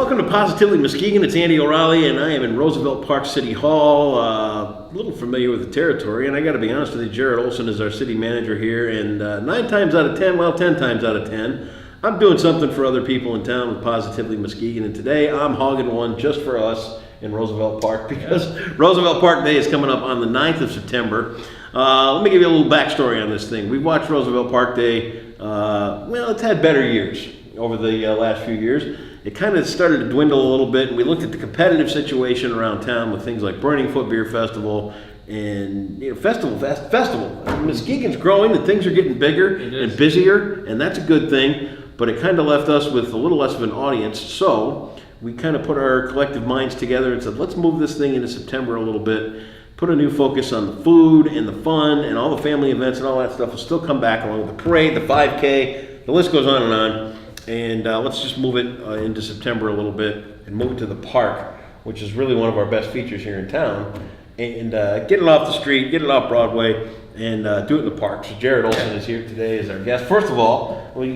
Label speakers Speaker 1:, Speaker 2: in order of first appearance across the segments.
Speaker 1: Welcome to Positively Muskegon. It's Andy O'Reilly, and I am in Roosevelt Park City Hall. A little familiar with the territory, and I got to be honest with you, Jared Olson is our city manager here, and 9 times out of 10, well, 10 times out of 10, I'm doing something for other people in town with Positively Muskegon, and today I'm hogging one just for us in Roosevelt Park because Roosevelt Park Day is coming up on the 9th of September. Let me give you a little backstory on this thing. We've watched Roosevelt Park Day, well, it's had better years over the last few years. It kind of started to dwindle a little bit, and we looked at the competitive situation around town with things like Burning Foot Beer Festival and festival. Muskegon's growing, and things are getting bigger and busier, and that's a good thing, but it kind of left us with a little less of an audience, so we kind of put our collective minds together and said, let's move this thing into September a little bit, put a new focus on the food and the fun and all the family events and all that stuff will still come back along with the parade, the 5K, the list goes on and on. And let's just move it into September a little bit and move it to the park, which is really one of our best features here in town. And get it off the street, get it off Broadway, and do it in the park. So Jared Olson is here today as our guest. First of all, we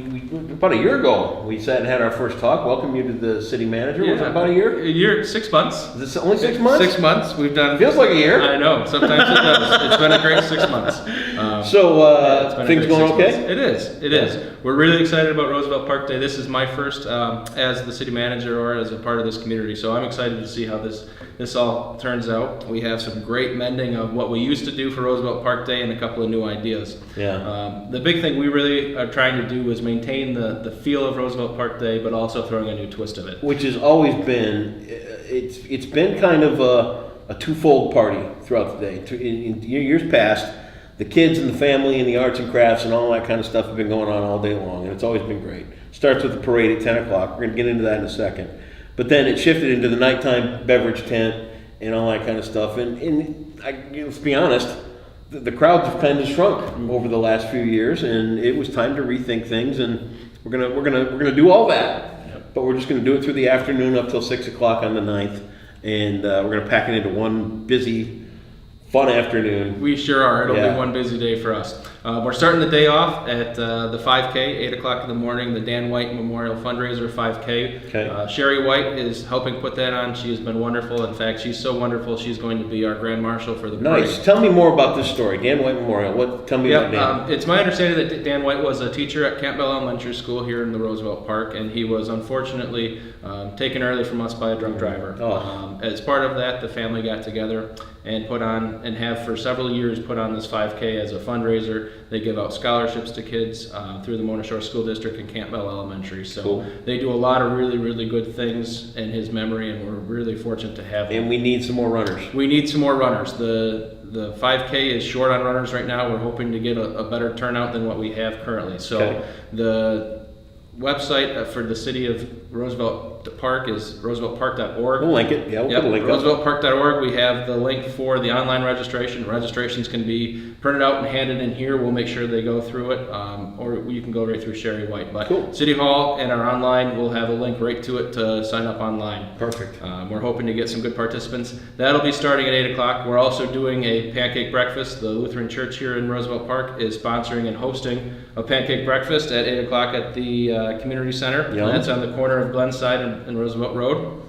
Speaker 1: about a year ago, we sat and had our first talk. Welcome you to the city manager. Was it about a year?
Speaker 2: A year, 6 months.
Speaker 1: Is this only 6 months?
Speaker 2: 6 months. We've done.
Speaker 1: Feels like a year.
Speaker 2: I know. Sometimes it does. It's been a great 6 months.
Speaker 1: Things going okay?
Speaker 2: It is. It is. We're really excited about Roosevelt Park Day. This is my first as the city manager or as a part of this community. So I'm excited to see how this all turns out. We have some great mending of what we used to do for Roosevelt Park Day and a couple of new ideas.
Speaker 1: Yeah.
Speaker 2: The big thing we really are trying to do is maintain the feel of Roosevelt Park Day, but also throwing a new twist of it.
Speaker 1: Which has always been, it's been kind of a twofold party throughout the day. In years past, the kids and the family and the arts and crafts and all that kind of stuff have been going on all day long, and it's always been great. Starts with the parade at 10 o'clock. We're going to get into that in a second. But then it shifted into the nighttime beverage tent and all that kind of stuff. And let's be honest, the crowds have kind of shrunk over the last few years, and it was time to rethink things. And we're gonna do all that, but we're just gonna do it through the afternoon up till 6 o'clock on the 9th, and we're gonna pack it into one busy, fun afternoon.
Speaker 2: We sure are. It'll be one busy day for us. We're starting the day off at the 5K, 8 o'clock in the morning, the Dan White Memorial Fundraiser 5K.
Speaker 1: Okay.
Speaker 2: Sherry White is helping put that on. She has been wonderful. In fact, she's so wonderful, she's going to be our Grand Marshal for the parade.
Speaker 1: Nice. Tell me more about this story, Dan White Memorial. Tell me about Dan.
Speaker 2: It's my understanding that Dan White was a teacher at Campbell Elementary School here in the Roosevelt Park, and he was unfortunately taken early from us by a drunk driver. As part of that, the family got together and put on, and have for several years put on this 5K as a fundraiser. They give out scholarships to kids through the Mona Shore School District and Campbell Elementary. So cool. They do a lot of really, really good things in his memory, and we're really fortunate to have him.
Speaker 1: And we need some more runners.
Speaker 2: We need some more runners. The 5K is short on runners right now. We're hoping to get a better turnout than what we have currently. So the website for the city of Roosevelt Park is rooseveltpark.org.
Speaker 1: We'll link it. Yeah, we'll put a link up.
Speaker 2: Rooseveltpark.org. We have the link for the online registration. Registrations can be printed out and handed in here. We'll make sure they go through it, or you can go right through Sherry White. But cool. City Hall and our online, we'll have a link right to it to sign up online.
Speaker 1: Perfect.
Speaker 2: We're hoping to get some good participants. That'll be starting at 8 o'clock. We're also doing a pancake breakfast. The Lutheran Church here in Roosevelt Park is sponsoring and hosting a pancake breakfast at 8 o'clock at the community center. Yum. That's on the corner of Glenside and Roosevelt Road.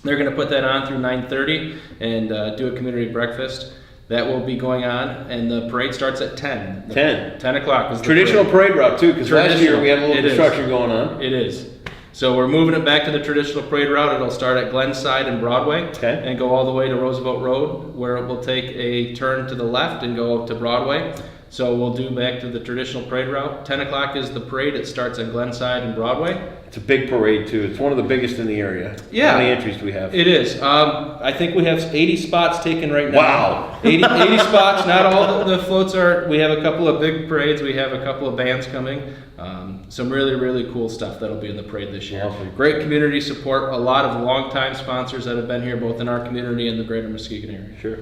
Speaker 2: They're going to put that on through 9:30 and do a community breakfast. That will be going on, and the parade starts at 10. 10 o'clock is the
Speaker 1: traditional parade route too, because last year we had a little construction going on.
Speaker 2: It is. So we're moving it back to the traditional parade route. It'll start at Glenside and Broadway and go all the way to Roosevelt Road, where it will take a turn to the left and go up to Broadway. So we'll do back to the traditional parade route. 10 o'clock is the parade. It starts at Glenside and Broadway.
Speaker 1: It's a big parade too. It's one of the biggest in the area.
Speaker 2: Yeah.
Speaker 1: How many entries do we have?
Speaker 2: It is. I think we have 80 spots taken right now.
Speaker 1: Wow.
Speaker 2: 80 spots. Not all the floats are. We have a couple of big parades. We have a couple of bands coming. Some really, really cool stuff that'll be in the parade this year.
Speaker 1: Awesome.
Speaker 2: Great community support. A lot of longtime sponsors that have been here both in our community and the greater Muskegon area.
Speaker 1: Sure.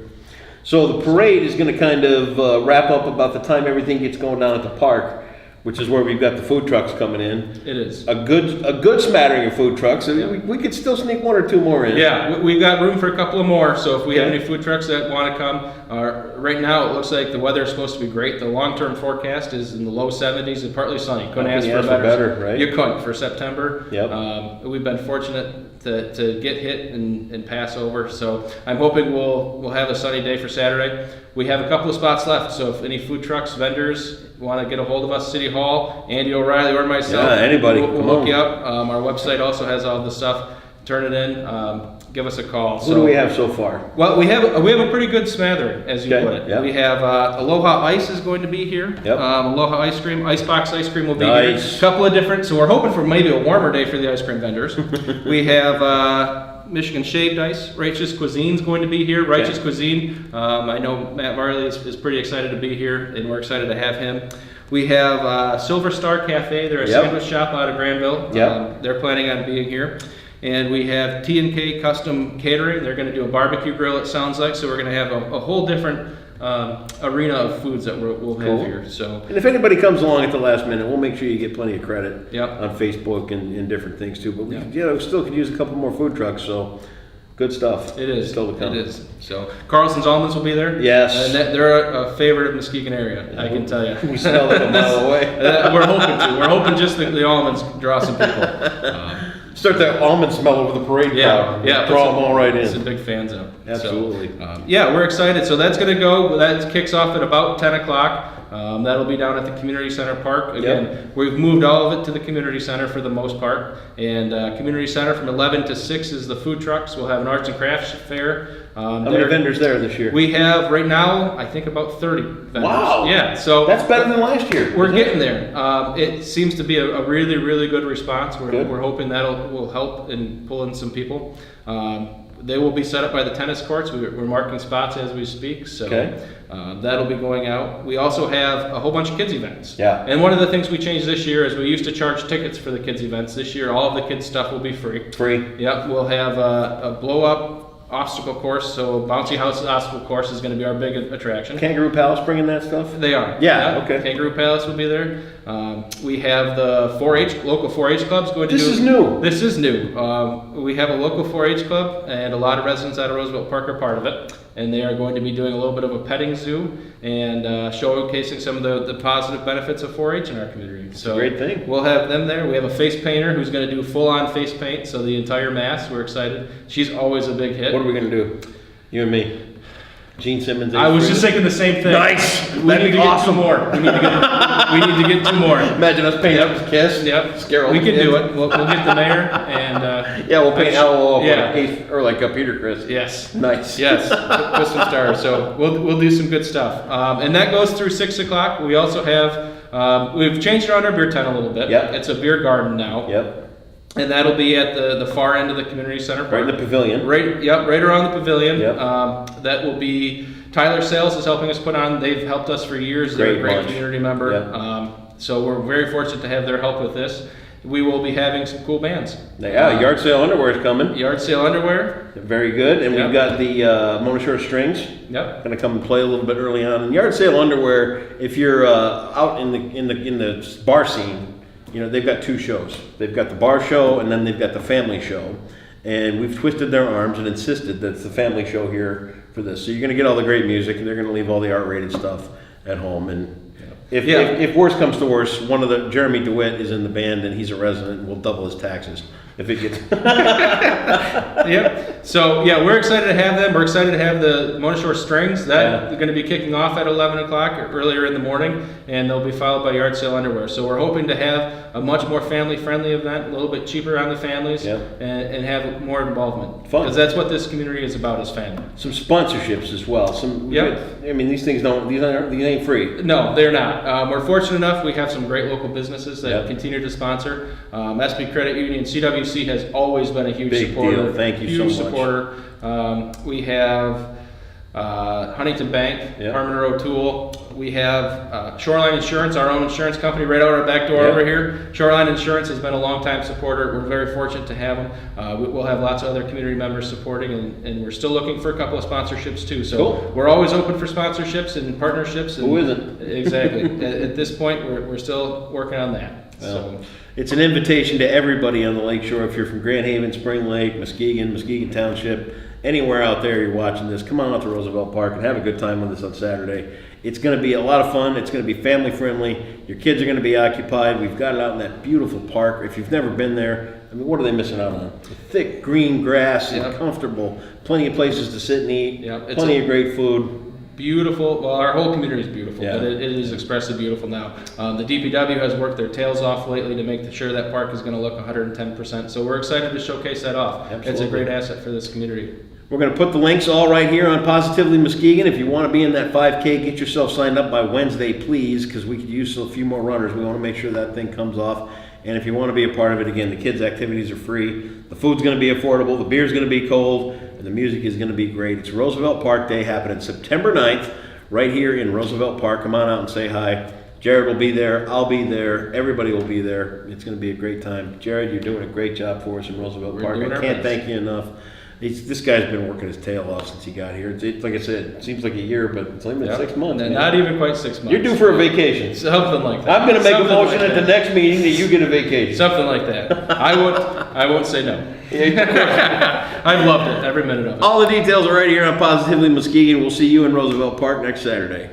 Speaker 1: So the parade is going to kind of wrap up about the time everything gets going down at the park, which is where we've got the food trucks coming in.
Speaker 2: It is.
Speaker 1: A good smattering of food trucks. We could still sneak one or two more in.
Speaker 2: Yeah, we've got room for a couple of more, so if we have any food trucks that want to come, right now it looks like the weather is supposed to be great. The long-term forecast is in the low 70s and partly sunny. Couldn't ask for better,
Speaker 1: right?
Speaker 2: You couldn't for September.
Speaker 1: Yep.
Speaker 2: We've been fortunate to get hit and pass over. So I'm hoping we'll have a sunny day for Saturday. We have a couple of spots left, so if any food trucks, vendors want to get a hold of us, City Hall, Andy O'Reilly, or myself,
Speaker 1: Yeah, anybody,
Speaker 2: we'll
Speaker 1: come
Speaker 2: hook
Speaker 1: on.
Speaker 2: you up. Our website also has all the stuff. Turn it in. Give us a call.
Speaker 1: Who do we have so far?
Speaker 2: Well, we have a pretty good smattering, as you
Speaker 1: Okay,
Speaker 2: put it.
Speaker 1: yeah.
Speaker 2: We have Aloha Ice is going to be here.
Speaker 1: Yep.
Speaker 2: Aloha Ice Cream, Icebox Ice Cream will be
Speaker 1: Nice.
Speaker 2: here. A couple of different. So we're hoping for maybe a warmer day for the ice cream vendors. We have Michigan Shaved Ice. Righteous Cuisine's going to be here. Righteous Cuisine. I know Matt Varley is pretty excited to be here, and we're excited to have him. We have Silver Star Cafe. They're a
Speaker 1: Yep.
Speaker 2: sandwich shop out of Granville.
Speaker 1: Yep.
Speaker 2: They're planning on being here. And we have T&K Custom Catering. They're going to do a barbecue grill, it sounds like. So we're going to have a whole different arena of foods that we'll have
Speaker 1: Cool.
Speaker 2: here. So
Speaker 1: And if anybody comes along at the last minute, we'll make sure you get plenty of credit
Speaker 2: Yep.
Speaker 1: on Facebook and different things too. But we
Speaker 2: Yep.
Speaker 1: still could use a couple more food trucks, so good stuff.
Speaker 2: it is.
Speaker 1: Still to come.
Speaker 2: It is. So Carlson's Almonds will be there.
Speaker 1: Yes.
Speaker 2: And they're a favorite of Muskegon area, I can tell you.
Speaker 1: We smell them a mile away.
Speaker 2: We're hoping to. We're hoping just the almonds draw some people.
Speaker 1: Start that almond smell over the parade crowd. Draw them all right
Speaker 2: Some
Speaker 1: in.
Speaker 2: big fans of.
Speaker 1: Absolutely.
Speaker 2: So, yeah, we're excited. So that's going to go. That kicks off at about 10 o'clock. That'll be down at the Community Center Park. Again, we've moved all of it to the Community Center for the most part. And Community Center from 11 to 6 is the food trucks. We'll have an arts and crafts fair.
Speaker 1: How many vendors there this year?
Speaker 2: We have right now, I think, about 30 vendors.
Speaker 1: Wow.
Speaker 2: Yeah. So
Speaker 1: That's better than last year.
Speaker 2: we're
Speaker 1: isn't it?
Speaker 2: getting there. It seems to be a really, really good response. We're,
Speaker 1: Good.
Speaker 2: we're hoping that will help and pull in some people. They will be set up by the tennis courts. We're marking spots as we speak, so
Speaker 1: Okay.
Speaker 2: that'll be going out. We also have a whole bunch of kids events.
Speaker 1: Yeah.
Speaker 2: And one of the things we changed this year is we used to charge tickets for the kids events. This year, all of the kids stuff will be free.
Speaker 1: Free.
Speaker 2: Yep, we'll have a blow up obstacle course. So bouncy house obstacle course is going to be our big attraction.
Speaker 1: Kangaroo Palace bringing that stuff?
Speaker 2: They are.
Speaker 1: Yeah, okay.
Speaker 2: Kangaroo Palace will be there. We have the 4-H, local 4-H clubs going to
Speaker 1: This
Speaker 2: do.
Speaker 1: is new.
Speaker 2: This is new. We have a local 4-H club, and a lot of residents out of Roosevelt Park are part of it. And they are going to be doing a little bit of a petting zoo and showcasing some of the positive benefits of 4-H in our community. So
Speaker 1: great thing.
Speaker 2: We'll have them there. We have a face painter who's going to do full-on face paint, so the entire mass. We're excited. She's always a big hit.
Speaker 1: What are we going to do? You and me. Gene Simmons.
Speaker 2: I was just thinking the same thing.
Speaker 1: Nice.
Speaker 2: We
Speaker 1: That'd
Speaker 2: need
Speaker 1: be
Speaker 2: to get
Speaker 1: awesome.
Speaker 2: 2 more. We need to get 2 more.
Speaker 1: Imagine us painting up his kiss.
Speaker 2: Yep.
Speaker 1: Scare all
Speaker 2: We
Speaker 1: the
Speaker 2: can do
Speaker 1: kids.
Speaker 2: it. We'll get the mayor and.
Speaker 1: Yeah, we'll paint Owl
Speaker 2: Yeah.
Speaker 1: or like a Peter Chris.
Speaker 2: Yes.
Speaker 1: Nice.
Speaker 2: Yes. Put some stars. So we'll do some good stuff. And that goes through 6 o'clock. We also have we've changed around our beer tent a little bit.
Speaker 1: Yep.
Speaker 2: It's a beer garden now.
Speaker 1: Yep.
Speaker 2: And that'll be at the far end of the community center park.
Speaker 1: Right in the pavilion.
Speaker 2: Right around the pavilion.
Speaker 1: Yep.
Speaker 2: That will be Tyler Sales is helping us put on. They've helped us for years. They're a
Speaker 1: Great
Speaker 2: great
Speaker 1: bunch.
Speaker 2: community member.
Speaker 1: Yep.
Speaker 2: So we're very fortunate to have their help with this. We will be having some cool bands.
Speaker 1: Yeah, yard sale underwear is coming.
Speaker 2: Yard sale underwear.
Speaker 1: Very good. And
Speaker 2: Yep.
Speaker 1: we've got the Mona Shore Strings.
Speaker 2: Yep.
Speaker 1: Going to come and play a little bit early on. And yard sale underwear, if you're out in the bar scene, you know, they've got 2 shows. They've got the bar show and then they've got the family show. And we've twisted their arms and insisted that it's the family show here for this. So you're going to get all the great music and they're going to leave all the R-rated stuff at home. And if worse comes to worse, Jeremy DeWitt is in the band and he's a resident and we'll double his taxes if it gets.
Speaker 2: Yep. So yeah, we're excited to have them. We're excited to have the Mona Shore Strings. They're going to be kicking off at 11 o'clock or earlier in the morning, and they'll be followed by yard sale underwear. So we're hoping to have a much more family-friendly event, a little bit cheaper on the families,
Speaker 1: Yep.
Speaker 2: and have more involvement.
Speaker 1: Fun.
Speaker 2: Because that's what this community is about, is family.
Speaker 1: Some sponsorships as well.
Speaker 2: Yep.
Speaker 1: I mean, these ain't free.
Speaker 2: No, they're not. We're fortunate enough. We have some great local businesses that
Speaker 1: Yep.
Speaker 2: continue to sponsor. SB Credit Union, CWC has always been a huge
Speaker 1: Big
Speaker 2: supporter.
Speaker 1: deal. Thank you
Speaker 2: huge
Speaker 1: so much.
Speaker 2: supporter. We have Huntington Bank,
Speaker 1: Yep.
Speaker 2: Harmon O'Toole. We have Shoreline Insurance, our own insurance company, right out our back door
Speaker 1: Yep.
Speaker 2: over here. Shoreline Insurance has been a long-time supporter. We're very fortunate to have them. We'll have lots of other community members supporting, and we're still looking for a couple of sponsorships too. So
Speaker 1: Cool.
Speaker 2: we're always open for sponsorships and partnerships. And
Speaker 1: Who isn't?
Speaker 2: Exactly. At this point, we're still working on that. So.
Speaker 1: It's an invitation to everybody on the Lake Shore. If you're from Grand Haven, Spring Lake, Muskegon Township, anywhere out there you're watching this, come on out to Roosevelt Park and have a good time with us on Saturday. It's going to be a lot of fun. It's going to be family friendly. Your kids are going to be occupied. We've got it out in that beautiful park. If you've never been there, I mean, what are they missing out on? Thick green grass and
Speaker 2: Yep.
Speaker 1: comfortable, plenty of places to sit and eat,
Speaker 2: Yep, it's
Speaker 1: plenty of great food.
Speaker 2: Beautiful. Well, our whole community is beautiful,
Speaker 1: Yeah.
Speaker 2: but it is expressly beautiful now. The DPW has worked their tails off lately to make sure that park is going to look 110%. So we're excited to showcase that off. It's a
Speaker 1: Absolutely.
Speaker 2: great asset for this community.
Speaker 1: We're going to put the links all right here on Positively Muskegon. If you want to be in that 5K, get yourself signed up by Wednesday, please, because we could use a few more runners. We want to make sure that thing comes off. And if you want to be a part of it, again, the kids' activities are free. The food's going to be affordable. The beer's going to be cold. And the music is going to be great. It's Roosevelt Park Day happening September 9th, right here in Roosevelt Park. Come on out and say hi. Jared will be there. I'll be there. Everybody will be there. It's going to be a great time. Jared, you're doing a great job for us in Roosevelt
Speaker 2: We're
Speaker 1: Park.
Speaker 2: doing
Speaker 1: I
Speaker 2: our
Speaker 1: can't
Speaker 2: best.
Speaker 1: thank you enough. This guy's been working his tail off since he got here. Like I said, it seems like a year, but it's only been
Speaker 2: Yep.
Speaker 1: 6 months.
Speaker 2: And
Speaker 1: man.
Speaker 2: not even quite 6 months.
Speaker 1: You're due for a vacation.
Speaker 2: Something like that.
Speaker 1: I'm going to make a
Speaker 2: Something
Speaker 1: motion
Speaker 2: like
Speaker 1: at the
Speaker 2: that.
Speaker 1: next meeting that you get a vacation.
Speaker 2: Something like that. I won't say no. I've loved it, every minute of it.
Speaker 1: All the details are right here on Positively Muskegon. We'll see you in Roosevelt Park next Saturday.